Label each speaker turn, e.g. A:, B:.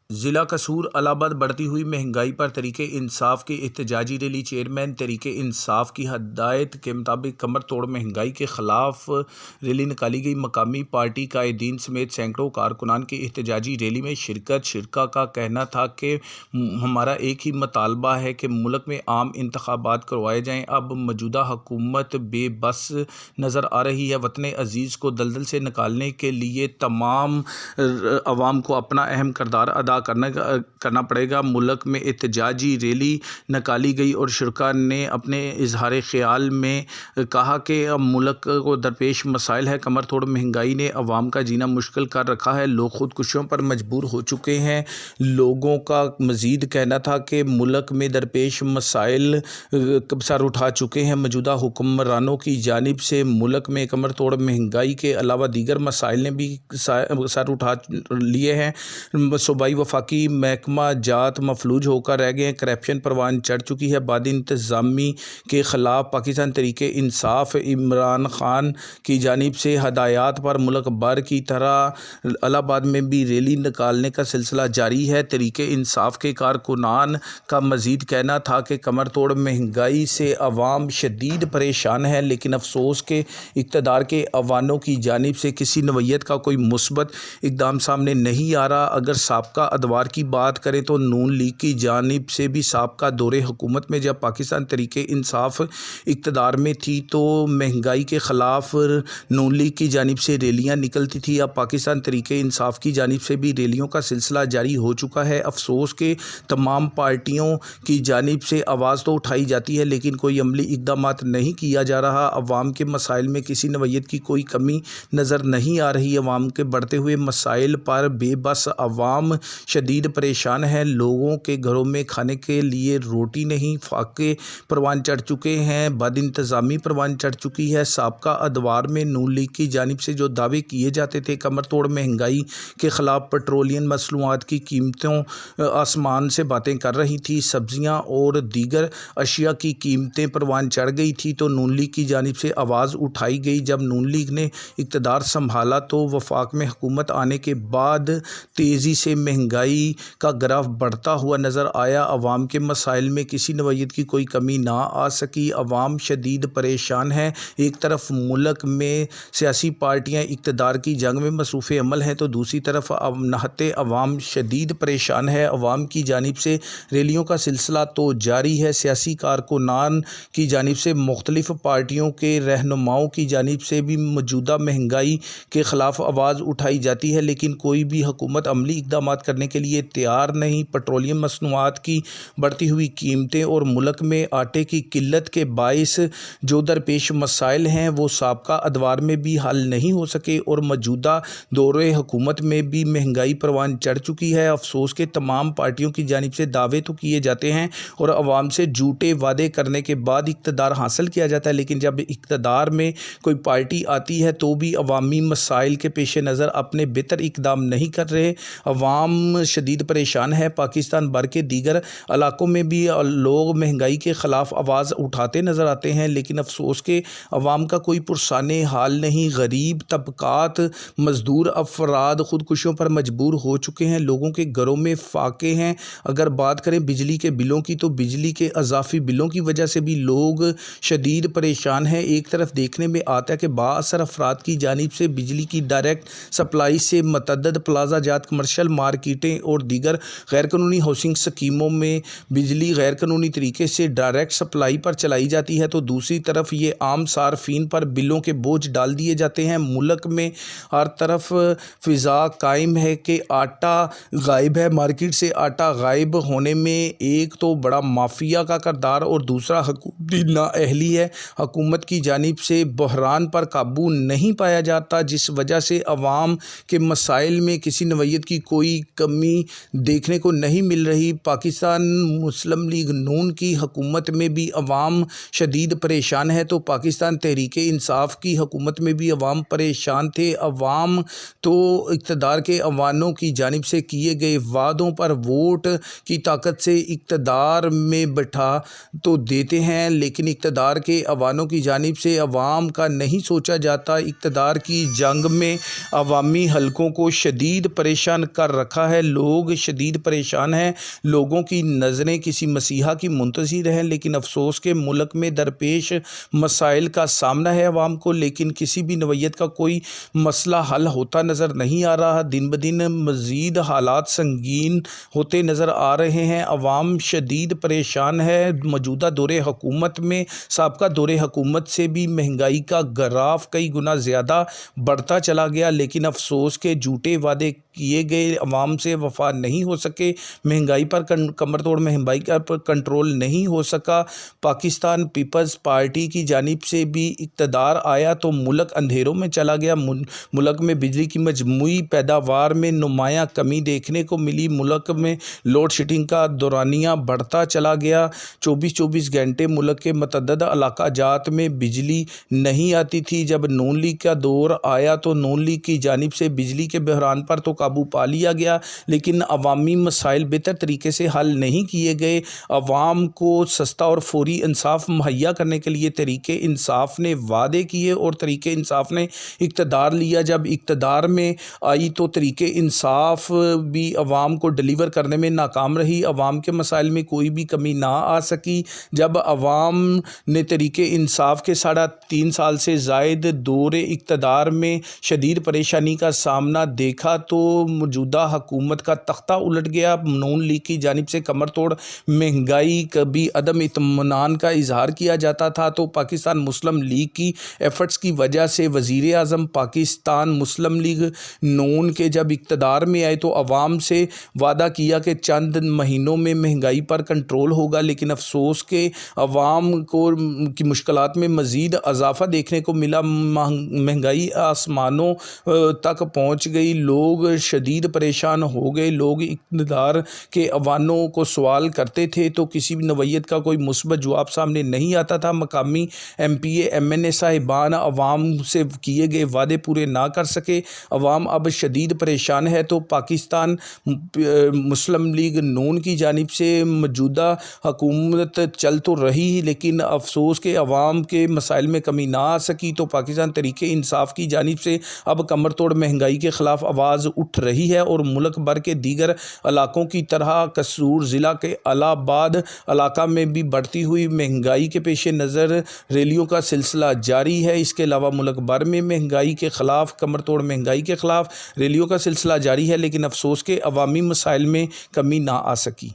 A: ضلع قصور الہ آباد بڑھتی ہوئی مہنگائی پر تحریک انصاف کی احتجاجی ریلی چیئرمین تحریک انصاف کی ہدایت کے مطابق کمر توڑ مہنگائی کے خلاف ریلی نکالی گئی۔ مقامی پارٹی قائدین سمیت سینکڑوں کارکنان کی احتجاجی ریلی میں شرکا کا کہنا تھا کہ ہمارا ایک ہی مطالبہ ہے کہ ملک میں عام انتخابات کروائے جائیں۔ اب موجودہ حکومت بے بس نظر آ رہی ہے۔ وطن عزیز کو دلدل سے نکالنے کے لیے تمام عوام کو اپنا اہم کردار ادا کرنا پڑے گا۔ ملک میں احتجاجی ریلی نکالی گئی اور شرکا نے اپنے اظہار خیال میں کہا کہ اب ملک کو درپیش مسائل ہے۔ کمر توڑ مہنگائی نے عوام کا جینا مشکل کر رکھا ہے۔ لوگ خودکشیوں پر مجبور ہو چکے ہیں۔ لوگوں کا مزید کہنا تھا کہ ملک میں درپیش مسائل سر اٹھا چکے ہیں۔ موجودہ حکمرانوں کی جانب سے ملک میں کمر توڑ مہنگائی کے علاوہ دیگر مسائل نے بھی سر اٹھا لیے ہیں۔ صوبائی وفاقی محکمہ جات مفلوج ہو کر رہ گئے ہیں۔ کرپشن پروان چڑھ چکی ہے۔ بد انتظامی کے خلاف پاکستان تحریک انصاف عمران خان کی جانب سے ہدایات پر ملک بھر کی طرح الہ آباد میں بھی ریلی نکالنے کا سلسلہ جاری ہے۔ تحریک انصاف کے کارکنان کا مزید کہنا تھا کہ کمر توڑ مہنگائی سے عوام شدید پریشان ہے، لیکن افسوس کہ اقتدار کے ایوانوں کی جانب سے کسی نوعیت کا کوئی مثبت اقدام سامنے نہیں آ رہا۔ اگر سابقہ ادوار کی بات کریں تو نون لیگ کی جانب سے بھی سابقہ دور حکومت میں جب پاکستان تحریک انصاف اقتدار میں تھی تو مہنگائی کے خلاف نون لیگ کی جانب سے ریلیاں نکلتی تھی۔ اب پاکستان تحریک انصاف کی جانب سے بھی ریلیوں کا سلسلہ جاری ہو چکا ہے۔ افسوس کہ تمام پارٹیوں کی جانب سے آواز تو اٹھائی جاتی ہے، لیکن کوئی عملی اقدامات نہیں کیا جا رہا۔ عوام کے مسائل میں کسی نوعیت کی کوئی کمی نظر نہیں آ رہی۔ عوام کے بڑھتے ہوئے مسائل پر بے بس عوام شدید پریشان ہے۔ لوگوں کے گھروں میں کھانے کے لیے روٹی نہیں، فاقے پروان چڑھ چکے ہیں، بد انتظامی پروان چڑھ چکی ہے۔ سابقہ ادوار میں نون لیگ کی جانب سے جو دعوے کیے جاتے تھے، کمر توڑ مہنگائی کے خلاف پیٹرولیم مصنوعات کی قیمتوں آسمان سے باتیں کر رہی تھی، سبزیاں اور دیگر اشیاء کی قیمتیں پروان چڑھ گئی تھی، تو نون لیگ کی جانب سے آواز اٹھائی گئی۔ جب نون لیگ نے اقتدار سنبھالا تو وفاق میں حکومت آنے کے بعد تیزی سے مہنگائی کا گراف بڑھتا ہوا نظر آیا۔ عوام کے مسائل میں کسی نوعیت کی کوئی کمی نہ آ سکی۔ عوام شدید پریشان ہے۔ ایک طرف ملک میں سیاسی پارٹیاں اقتدار کی جنگ میں مصروف عمل ہیں تو دوسری طرف نہتے عوام شدید پریشان ہے۔ عوام کی جانب سے ریلیوں کا سلسلہ تو جاری ہے۔ سیاسی کارکنان کی جانب سے مختلف پارٹیوں کے رہنماؤں کی جانب سے بھی موجودہ مہنگائی کے خلاف آواز اٹھائی جاتی ہے، لیکن کوئی بھی حکومت عملی اقدامات کرنے کے لیے تیار نہیں۔ پیٹرولیم مصنوعات کی بڑھتی ہوئی قیمتیں اور ملک میں آٹے کی قلت کے باعث جو درپیش مسائل ہیں وہ سابقہ ادوار میں بھی حل نہیں ہو سکے اور موجودہ دور حکومت میں بھی مہنگائی پروان چڑھ چکی ہے۔ افسوس کہ تمام پارٹیوں کی جانب سے دعوے تو کیے جاتے ہیں اور عوام سے جھوٹے وعدے کرنے کے بعد اقتدار حاصل کیا جاتا ہے، لیکن جب اقتدار میں کوئی پارٹی آتی ہے تو بھی عوامی مسائل کے پیش نظر اپنے بہتر اقدام نہیں کر رہے۔ عوام شدید پریشان ہے۔ پاکستان بھر کے دیگر علاقوں میں بھی لوگ مہنگائی کے خلاف آواز اٹھاتے نظر آتے ہیں، لیکن افسوس کہ عوام کا کوئی پرسان حال نہیں۔ غریب طبقات، مزدور افراد خودکشیوں پر مجبور ہو چکے ہیں۔ لوگوں کے گھروں میں فاقے ہیں۔ اگر بات کریں بجلی کے بلوں کی تو بجلی کے اضافی بلوں کی وجہ سے بھی لوگ شدید پریشان ہیں۔ ایک طرف دیکھنے میں آتا ہے کہ بااثر افراد کی جانب سے بجلی کی ڈائریکٹ سپلائی سے متعدد پلازہ جات، کمرشل مارکیٹیں اور دیگر غیر قانونی ہاؤسنگ اسکیموں میں بجلی غیر قانونی طریقے سے ڈائریکٹ سپلائی پر چلائی جاتی ہے، تو دوسری طرف یہ عام صارفین پر بلوں کے بوجھ ڈال دیے جاتے ہیں۔ ملک میں ہر طرف فضا قائم ہے کہ آٹا غائب ہے۔ مارکیٹ سے آٹا غائب ہونے میں ایک تو بڑا مافیا کا کردار اور دوسرا حکومتی نااہلی ہے۔ حکومت کی جانب سے بحران پر قابو نہیں پایا جاتا، جس وجہ سے عوام کے مسائل میں کسی نوعیت کی کوئی کمی دیکھنے کو نہیں مل رہی۔ پاکستان مسلم لیگ نون کی حکومت میں بھی عوام شدید پریشان ہے تو پاکستان تحریک انصاف کی حکومت میں بھی عوام پریشان تھے۔ عوام تو اقتدار کے ایوانوں کی جانب سے کیے گئے وعدوں پر ووٹ کی طاقت سے اقتدار میں بٹھا تو دیتے ہیں، لیکن اقتدار کے ایوانوں کی جانب سے عوام کا نہیں سوچا جاتا۔ اقتدار کی جنگ میں عوامی حلقوں کو شدید پریشان کر رکھا ہے۔ ہے، لوگ شدید پریشان ہیں، لوگوں کی نظریں کسی مسیحا کی منتظر ہیں، لیکن افسوس کہ ملک میں درپیش مسائل کا سامنا ہے عوام کو، لیکن کسی بھی نوعیت کا کوئی مسئلہ حل ہوتا نظر نہیں آ رہا۔ دن بدن مزید حالات سنگین ہوتے نظر آ رہے ہیں، عوام شدید پریشان ہے۔ موجودہ دور حکومت میں سابقہ دور حکومت سے بھی مہنگائی کا گراف کئی گنا زیادہ بڑھتا چلا گیا، لیکن افسوس کہ جھوٹے وعدے کیے گئے عوام سے وفا نہیں ہو سکے، مہنگائی پر کمر توڑ مہنگائی پر کنٹرول نہیں ہو سکا۔ پاکستان پیپلز پارٹی کی جانب سے بھی اقتدار آیا تو ملک اندھیروں میں چلا گیا، ملک میں بجلی کی مجموعی پیداوار میں نمایاں کمی دیکھنے کو ملی، ملک میں لوڈ شیڈنگ کا دورانیہ بڑھتا چلا گیا، 24 گھنٹے ملک کے متعدد علاقہ جات میں بجلی نہیں آتی تھی۔ جب نون لیگ کا دور آیا تو نون لیگ کی جانب سے بجلی کے بحران پر تو قابو پا لیا گیا، لیکن عوامی مسائل بہتر طریقے سے حل نہیں کیے گئے۔ عوام کو سستا اور فوری انصاف مہیا کرنے کے لیے تحریک انصاف نے وعدے کیے اور تحریک انصاف نے اقتدار لیا۔ جب اقتدار میں آئی تو تحریک انصاف بھی عوام کو ڈیلیور کرنے میں ناکام رہی، عوام کے مسائل میں کوئی بھی کمی نہ آ سکی۔ جب عوام نے تحریک انصاف کے 3.5 سال سے زائد دور اقتدار میں شدید پریشانی کا سامنا دیکھا تو موجودہ حکومت کا تختہ الٹ گیا۔ نون لیگ کی جانب سے کمر توڑ مہنگائی کبھی عدم اطمینان کا اظہار کیا جاتا تھا تو پاکستان مسلم لیگ کی ایفرٹس کی وجہ سے وزیر اعظم پاکستان مسلم لیگ نون کے جب اقتدار میں آئے تو عوام سے وعدہ کیا کہ چند مہینوں میں مہنگائی پر کنٹرول ہوگا، لیکن افسوس کہ عوام کی مشکلات میں مزید اضافہ دیکھنے کو ملا، مہنگائی آسمانوں تک پہنچ گئی، لوگ شدید پریشان ہو گئے، لوگ اقتدار کے ایوانوں کو سوال کرتے تھے تو کسی بھی نوعیت کا کوئی مثبت جواب سامنے نہیں آتا تھا۔ مقامی MPA صاحبان عوام سے کیے گئے وعدے پورے نہ کر سکے، عوام اب شدید پریشان ہے تو پاکستان مسلم لیگ نون کی جانب سے موجودہ حکومت چل تو رہی لیکن افسوس کہ عوام کے مسائل میں کمی نہ آ سکی تو پاکستان تحریک انصاف کی جانب سے اب کمر توڑ مہنگائی کے خلاف آواز اٹھ رہی ہے اور ملک بھر کے دیگر علاقوں کی طرح قصور ضلع کے الہ آباد علاقہ میں بھی بڑھتی ہوئی مہنگائی کے پیش نظر ریلیوں کا سلسلہ جاری ہے۔ اس کے علاوہ ملک بھر میں مہنگائی کے خلاف کمر توڑ مہنگائی کے خلاف ریلیوں کا سلسلہ جاری ہے، لیکن افسوس کہ عوامی مسائل میں کمی نہ آ سکی۔